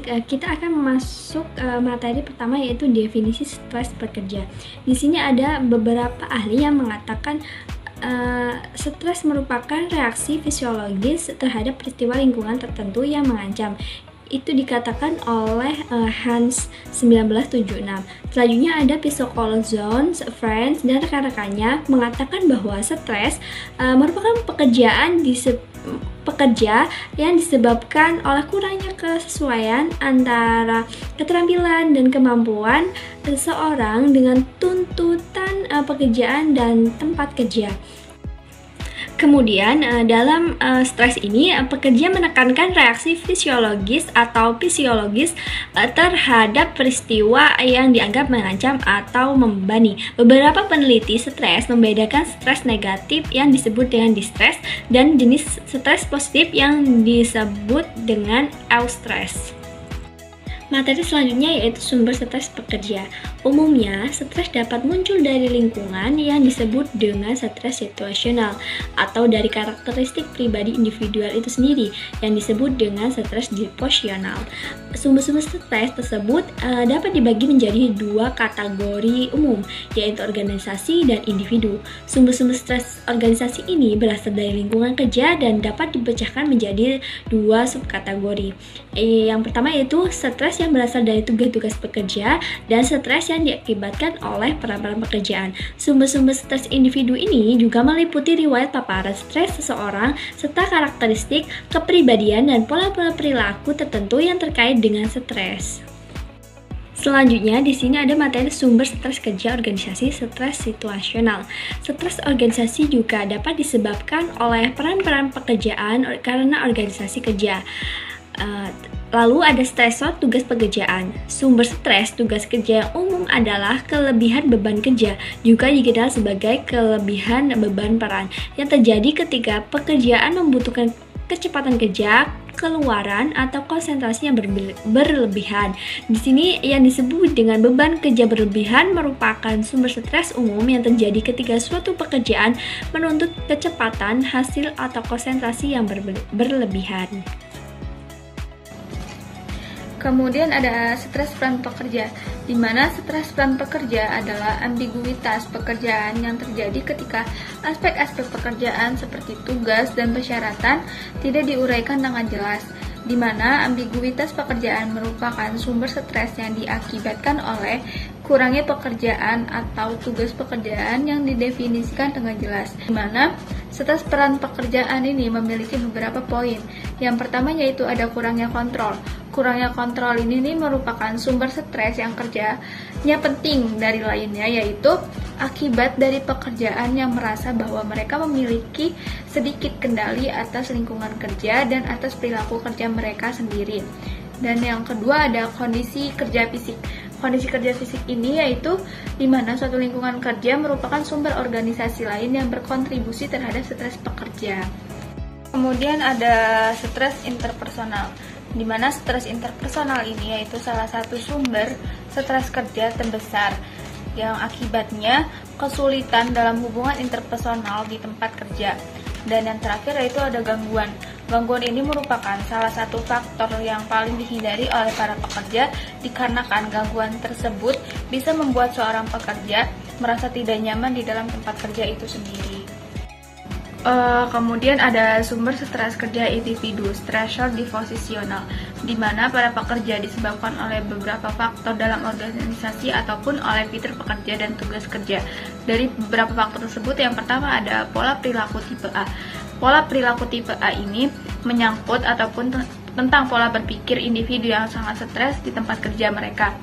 ini kita akan masuk materi pertama, yaitu definisi stres bekerja. Di sini ada beberapa ahli yang mengatakan stres merupakan reaksi fisiologis terhadap peristiwa lingkungan tertentu yang mengancam. Itu dikatakan oleh Hans 1976. Selanjutnya ada psikolog Jones, Friends, dan rekan-rekannya mengatakan bahwa stres merupakan pekerja yang disebabkan oleh kurangnya kesesuaian antara keterampilan dan kemampuan seseorang dengan tuntutan pekerjaan dan tempat kerja. Kemudian dalam stres ini pekerja menekankan reaksi fisiologis atau psikologis terhadap peristiwa yang dianggap mengancam atau membebani. Beberapa peneliti stres membedakan stres negatif yang disebut dengan distress dan jenis stres positif yang disebut dengan eustress. Materi selanjutnya yaitu sumber stres pekerja. Umumnya, stres dapat muncul dari lingkungan yang disebut dengan stres situasional atau dari karakteristik pribadi individual itu sendiri yang disebut dengan stres disposisional. Sumber-sumber stres tersebut dapat dibagi menjadi dua kategori umum, yaitu organisasi dan individu. Sumber-sumber stres organisasi ini berasal dari lingkungan kerja dan dapat dipecahkan menjadi dua subkategori. Yang pertama yaitu stres yang berasal dari tugas-tugas pekerja dan stres yang diakibatkan oleh peran-peran pekerjaan. Sumber-sumber stres individu ini juga meliputi riwayat paparan stres seseorang serta karakteristik, kepribadian, dan pola-pola perilaku tertentu yang terkait dengan stres. Selanjutnya, di sini ada materi sumber stres kerja organisasi, stres situasional. Stres organisasi juga dapat disebabkan oleh peran-peran pekerjaan karena organisasi kerja. Lalu ada stresor tugas pekerjaan. Sumber stres tugas kerja yang umum adalah kelebihan beban kerja, juga dikenal sebagai kelebihan beban peran, yang terjadi ketika pekerjaan membutuhkan kecepatan kerja, keluaran, atau konsentrasi yang berlebihan. Di sini yang disebut dengan beban kerja berlebihan merupakan sumber stres umum yang terjadi ketika suatu pekerjaan menuntut kecepatan, hasil, atau konsentrasi yang berlebihan. Kemudian ada stres peran pekerja, di mana stres peran pekerja adalah ambiguitas pekerjaan yang terjadi ketika aspek-aspek pekerjaan seperti tugas dan persyaratan tidak diuraikan dengan jelas, di mana ambiguitas pekerjaan merupakan sumber stres yang diakibatkan oleh kurangnya pekerjaan atau tugas pekerjaan yang didefinisikan dengan jelas, di mana stres peran pekerjaan ini memiliki beberapa poin. Yang pertama yaitu ada kurangnya kontrol. Kurangnya kontrol ini merupakan sumber stres yang kerjanya penting dari lainnya, yaitu akibat dari pekerjaan yang merasa bahwa mereka memiliki sedikit kendali atas lingkungan kerja dan atas perilaku kerja mereka sendiri. Dan yang kedua ada kondisi kerja fisik. Kondisi kerja fisik ini yaitu di mana suatu lingkungan kerja merupakan sumber organisasi lain yang berkontribusi terhadap stres pekerja. Kemudian ada stres interpersonal, di mana stres interpersonal ini yaitu salah satu sumber stres kerja terbesar yang akibatnya kesulitan dalam hubungan interpersonal di tempat kerja. Dan yang terakhir yaitu ada gangguan. Gangguan ini merupakan salah satu faktor yang paling dihindari oleh para pekerja dikarenakan gangguan tersebut bisa membuat seorang pekerja merasa tidak nyaman di dalam tempat kerja itu sendiri. Kemudian ada sumber stres kerja individu, stresor disposisional, di mana para pekerja disebabkan oleh beberapa faktor dalam organisasi ataupun oleh fitur pekerja dan tugas kerja. Dari beberapa faktor tersebut, yang pertama ada pola perilaku tipe A. Pola perilaku tipe A ini menyangkut ataupun tentang pola berpikir individu yang sangat stres di tempat kerja mereka,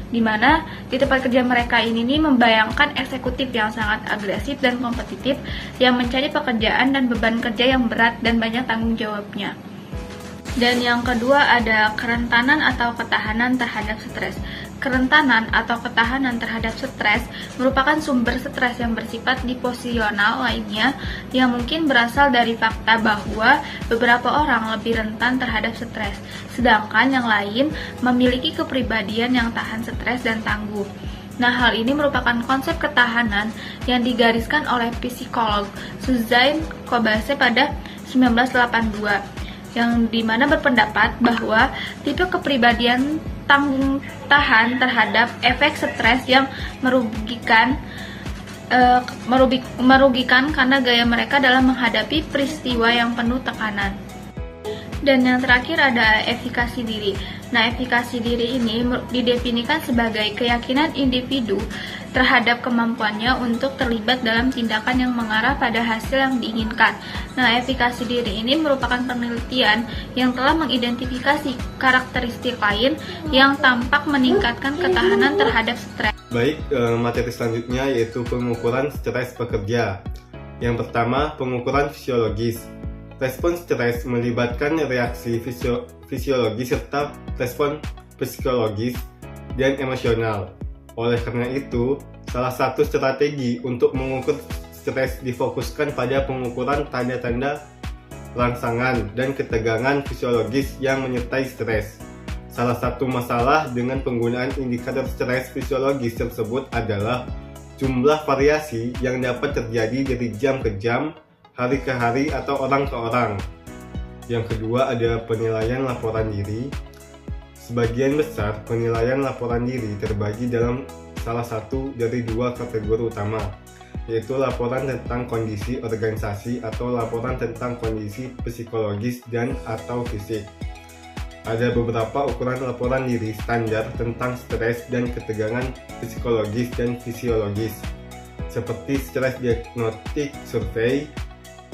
di mana di tempat kerja mereka ini membayangkan eksekutif yang sangat agresif dan kompetitif yang mencari pekerjaan dan beban kerja yang berat dan banyak tanggung jawabnya. Dan yang kedua ada kerentanan atau ketahanan terhadap stres. Kerentanan atau ketahanan terhadap stres merupakan sumber stres yang bersifat disposisional lainnya yang mungkin berasal dari fakta bahwa beberapa orang lebih rentan terhadap stres, sedangkan yang lain memiliki kepribadian yang tahan stres dan tangguh. Nah, hal ini merupakan konsep ketahanan yang digariskan oleh psikolog Suzanne Kobase pada 1982. yang dimana berpendapat bahwa tipe kepribadian tanggung tahan terhadap efek stres yang merugikan karena gaya mereka dalam menghadapi peristiwa yang penuh tekanan. Dan yang terakhir ada efikasi diri. Nah, efikasi diri ini didefinisikan sebagai keyakinan individu terhadap kemampuannya untuk terlibat dalam tindakan yang mengarah pada hasil yang diinginkan. Nah, efikasi diri ini merupakan penelitian yang telah mengidentifikasi karakteristik lain yang tampak meningkatkan ketahanan terhadap stres. Baik, materi selanjutnya yaitu pengukuran stres pekerja. Yang pertama, pengukuran fisiologis. Respon stres melibatkan reaksi fisiologis serta respon psikologis dan emosional. Oleh karena itu, salah satu strategi untuk mengukur stres difokuskan pada pengukuran tanda-tanda rangsangan dan ketegangan fisiologis yang menyertai stres. Salah satu masalah dengan penggunaan indikator stres fisiologis tersebut adalah jumlah variasi yang dapat terjadi dari jam ke jam, hari ke hari, atau orang ke orang. Yang kedua ada penilaian laporan diri. Sebagian besar penilaian laporan diri terbagi dalam salah satu dari dua kategori utama, yaitu laporan tentang kondisi organisasi atau laporan tentang kondisi psikologis dan atau fisik. Ada beberapa ukuran laporan diri standar tentang stres dan ketegangan psikologis dan fisiologis, seperti Stress Diagnostic Survey,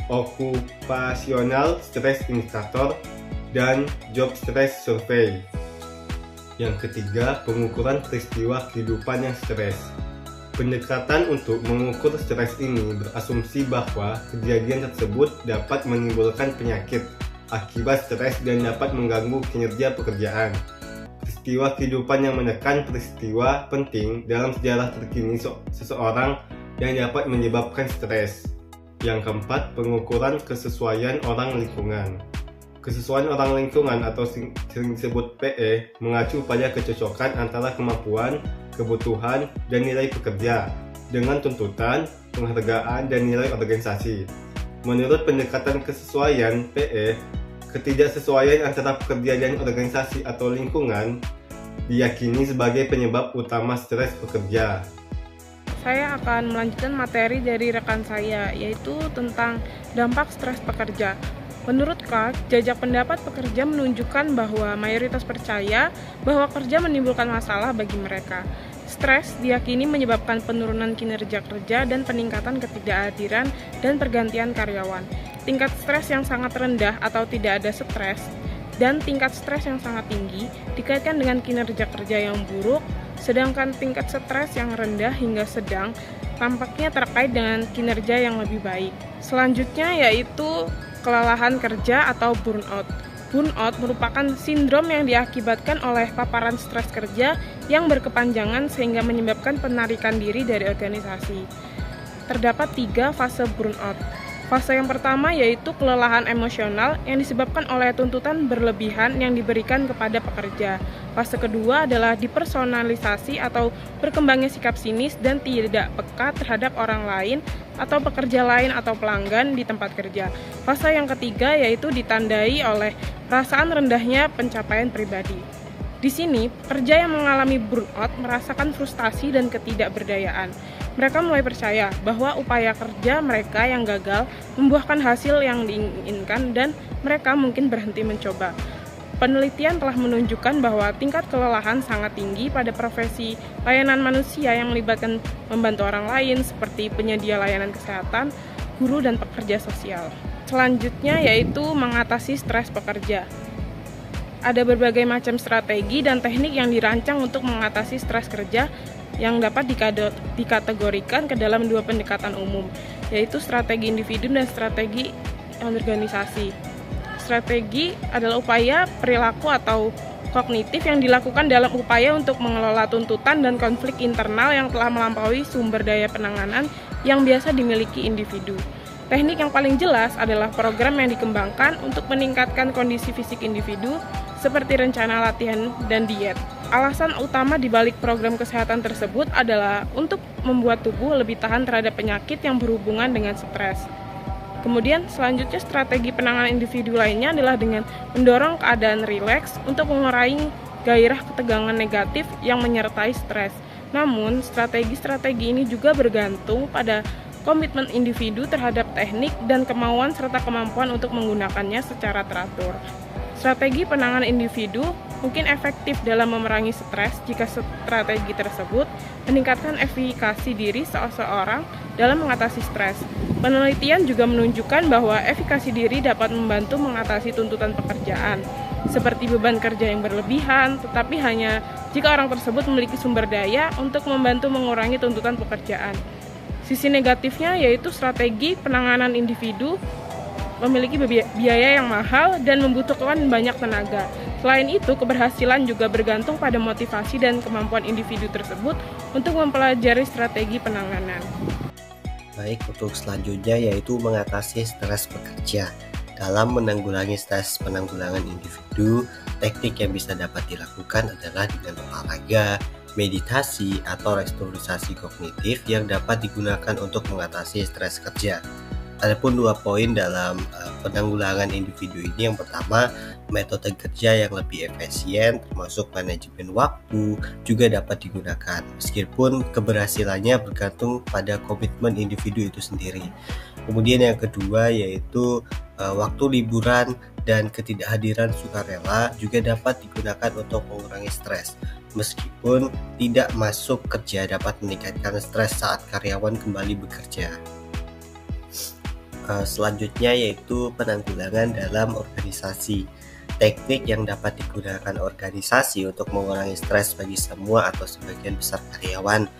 Occupational Stress Indicator, dan Job Stress Survey. Yang ketiga, pengukuran peristiwa kehidupan yang stres. Pendekatan untuk mengukur stres ini berasumsi bahwa kejadian tersebut dapat menimbulkan penyakit akibat stres dan dapat mengganggu kinerja pekerjaan. Peristiwa kehidupan yang menekan peristiwa penting dalam sejarah terkini seseorang yang dapat menyebabkan stres. Yang keempat, pengukuran kesesuaian orang lingkungan. Kesesuaian orang lingkungan atau sering disebut PE mengacu pada kecocokan antara kemampuan, kebutuhan, dan nilai pekerja dengan tuntutan, penghargaan, dan nilai organisasi. Menurut pendekatan kesesuaian PE, ketidaksesuaian antara pekerja dan organisasi atau lingkungan diyakini sebagai penyebab utama stres pekerja. Saya akan melanjutkan materi dari rekan saya, yaitu tentang dampak stres pekerja. Menurut KAK, jajak pendapat pekerja menunjukkan bahwa mayoritas percaya bahwa kerja menimbulkan masalah bagi mereka. Stres diyakini menyebabkan penurunan kinerja kerja dan peningkatan ketidakhadiran dan pergantian karyawan. Tingkat stres yang sangat rendah atau tidak ada stres dan tingkat stres yang sangat tinggi dikaitkan dengan kinerja kerja yang buruk, sedangkan tingkat stres yang rendah hingga sedang tampaknya terkait dengan kinerja yang lebih baik. Selanjutnya yaitu kelelahan kerja atau burnout. Burnout merupakan sindrom yang diakibatkan oleh paparan stres kerja yang berkepanjangan sehingga menyebabkan penarikan diri dari organisasi. Terdapat 3 fase burnout. Fase yang pertama yaitu kelelahan emosional yang disebabkan oleh tuntutan berlebihan yang diberikan kepada pekerja. Fase kedua adalah dipersonalisasi atau berkembangnya sikap sinis dan tidak peka terhadap orang lain atau pekerja lain atau pelanggan di tempat kerja. Fase yang ketiga yaitu ditandai oleh perasaan rendahnya pencapaian pribadi. Di sini, pekerja yang mengalami burnout merasakan frustasi dan ketidakberdayaan. Mereka mulai percaya bahwa upaya kerja mereka yang gagal membuahkan hasil yang diinginkan dan mereka mungkin berhenti mencoba. Penelitian telah menunjukkan bahwa tingkat kelelahan sangat tinggi pada profesi layanan manusia yang melibatkan membantu orang lain seperti penyedia layanan kesehatan, guru, dan pekerja sosial. Selanjutnya yaitu mengatasi stres pekerja. Ada berbagai macam strategi dan teknik yang dirancang untuk mengatasi stres kerja yang dapat dikategorikan ke dalam 2 pendekatan umum, yaitu strategi individu dan strategi organisasi. Strategi adalah upaya perilaku atau kognitif yang dilakukan dalam upaya untuk mengelola tuntutan dan konflik internal yang telah melampaui sumber daya penanganan yang biasa dimiliki individu. Teknik yang paling jelas adalah program yang dikembangkan untuk meningkatkan kondisi fisik individu, seperti rencana latihan dan diet. Alasan utama di balik program kesehatan tersebut adalah untuk membuat tubuh lebih tahan terhadap penyakit yang berhubungan dengan stres. Kemudian selanjutnya strategi penanganan individu lainnya adalah dengan mendorong keadaan rileks untuk mengurangi gairah ketegangan negatif yang menyertai stres. Namun, strategi-strategi ini juga bergantung pada komitmen individu terhadap teknik dan kemauan serta kemampuan untuk menggunakannya secara teratur. Strategi penanganan individu mungkin efektif dalam memerangi stres jika strategi tersebut meningkatkan efikasi diri seseorang dalam mengatasi stres. Penelitian juga menunjukkan bahwa efikasi diri dapat membantu mengatasi tuntutan pekerjaan, seperti beban kerja yang berlebihan, tetapi hanya jika orang tersebut memiliki sumber daya untuk membantu mengurangi tuntutan pekerjaan. Sisi negatifnya yaitu strategi penanganan individu memiliki biaya yang mahal dan membutuhkan banyak tenaga. Selain itu, keberhasilan juga bergantung pada motivasi dan kemampuan individu tersebut untuk mempelajari strategi penanganan. Baik, untuk selanjutnya yaitu mengatasi stres bekerja. Dalam menanggulangi stres penanggulangan individu, teknik yang bisa dapat dilakukan adalah dengan olahraga, meditasi, atau restrukturisasi kognitif yang dapat digunakan untuk mengatasi stres kerja. Adapun 2 poin dalam penanggulangan individu ini, yang pertama, metode kerja yang lebih efisien termasuk manajemen waktu juga dapat digunakan, meskipun keberhasilannya bergantung pada komitmen individu itu sendiri. Kemudian yang kedua yaitu waktu liburan dan ketidakhadiran sukarela juga dapat digunakan untuk mengurangi stres. Meskipun tidak masuk kerja dapat meningkatkan stres saat karyawan kembali bekerja. Selanjutnya yaitu penanggulangan dalam organisasi. Teknik yang dapat digunakan organisasi untuk mengurangi stres bagi semua atau sebagian besar karyawan.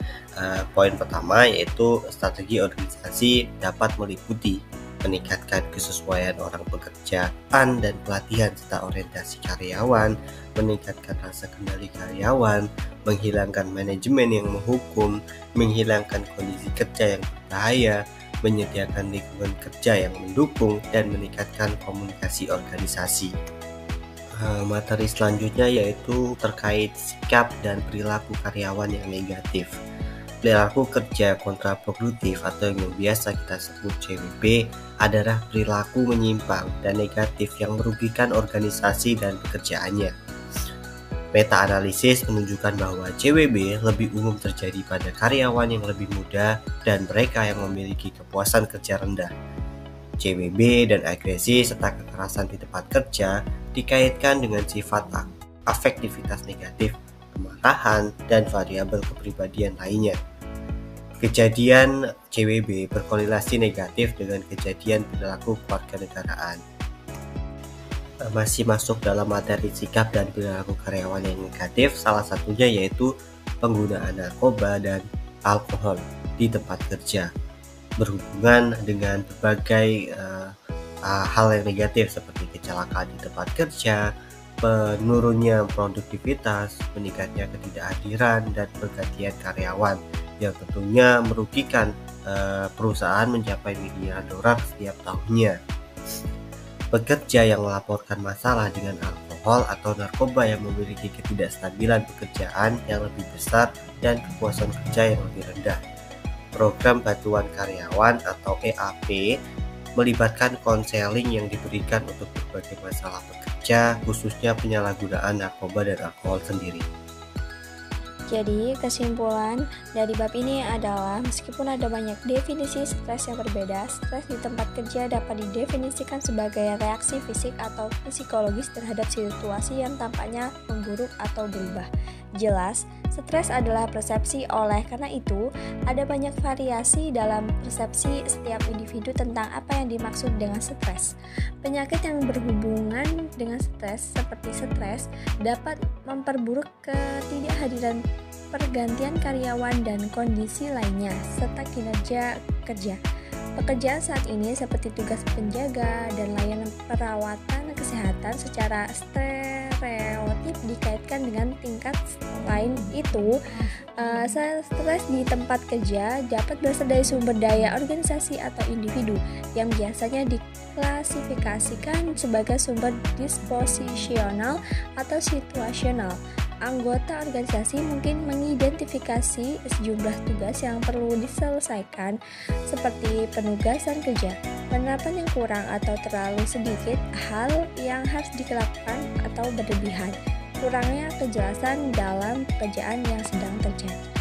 Poin pertama yaitu strategi organisasi dapat meliputi meningkatkan kesesuaian orang pekerjaan dan pelatihan serta orientasi karyawan, meningkatkan rasa kendali karyawan, menghilangkan manajemen yang menghukum, menghilangkan kondisi kerja yang berbahaya, menyediakan lingkungan kerja yang mendukung, dan meningkatkan komunikasi organisasi. Materi selanjutnya yaitu terkait sikap dan perilaku karyawan yang negatif. Perilaku kerja kontraproduktif atau yang biasa kita sebut CWP adalah perilaku menyimpang dan negatif yang merugikan organisasi dan pekerjaannya. Meta-analisis menunjukkan bahwa CWB lebih umum terjadi pada karyawan yang lebih muda dan mereka yang memiliki kepuasan kerja rendah. CWB dan agresi serta kekerasan di tempat kerja dikaitkan dengan sifat afektivitas negatif, kemarahan, dan variabel kepribadian lainnya. Kejadian CWB berkorelasi negatif dengan kejadian perilaku kewarganegaraan. Masih masuk dalam materi sikap dan perilaku karyawan yang negatif, salah satunya yaitu penggunaan narkoba dan alkohol di tempat kerja, berhubungan dengan berbagai hal yang negatif seperti kecelakaan di tempat kerja, menurunnya produktivitas, meningkatnya ketidakhadiran, dan pergantian karyawan yang tentunya merugikan perusahaan mencapai miliaran dolar setiap tahunnya. Pekerja yang melaporkan masalah dengan alkohol atau narkoba yang memiliki ketidakstabilan pekerjaan yang lebih besar dan kepuasan kerja yang lebih rendah. Program bantuan karyawan atau EAP melibatkan konseling yang diberikan untuk berbagai masalah pekerja, khususnya penyalahgunaan narkoba dan alkohol sendiri. Jadi, kesimpulan dari bab ini adalah meskipun ada banyak definisi stres yang berbeda, stres di tempat kerja dapat didefinisikan sebagai reaksi fisik atau psikologis terhadap situasi yang tampaknya memburuk atau berubah. Jelas, stres adalah persepsi, oleh karena itu ada banyak variasi dalam persepsi setiap individu tentang apa yang dimaksud dengan stres. Penyakit yang berhubungan dengan stres seperti stres dapat memperburuk ketidakhadiran pergantian karyawan dan kondisi lainnya serta kinerja kerja. Pekerjaan saat ini seperti tugas penjaga dan layanan perawatan kesehatan secara stereotip dikaitkan dengan tingkat lain itu. Stres di tempat kerja dapat berasal dari sumber daya organisasi atau individu yang biasanya diklasifikasikan sebagai sumber disposisional atau situasional. Anggota organisasi mungkin mengidentifikasi sejumlah tugas yang perlu diselesaikan seperti penugasan kerja, Penerapan yang kurang atau terlalu sedikit hal yang harus dilakukan atau berlebihan. Kurangnya kejelasan dalam pekerjaan yang sedang terjadi.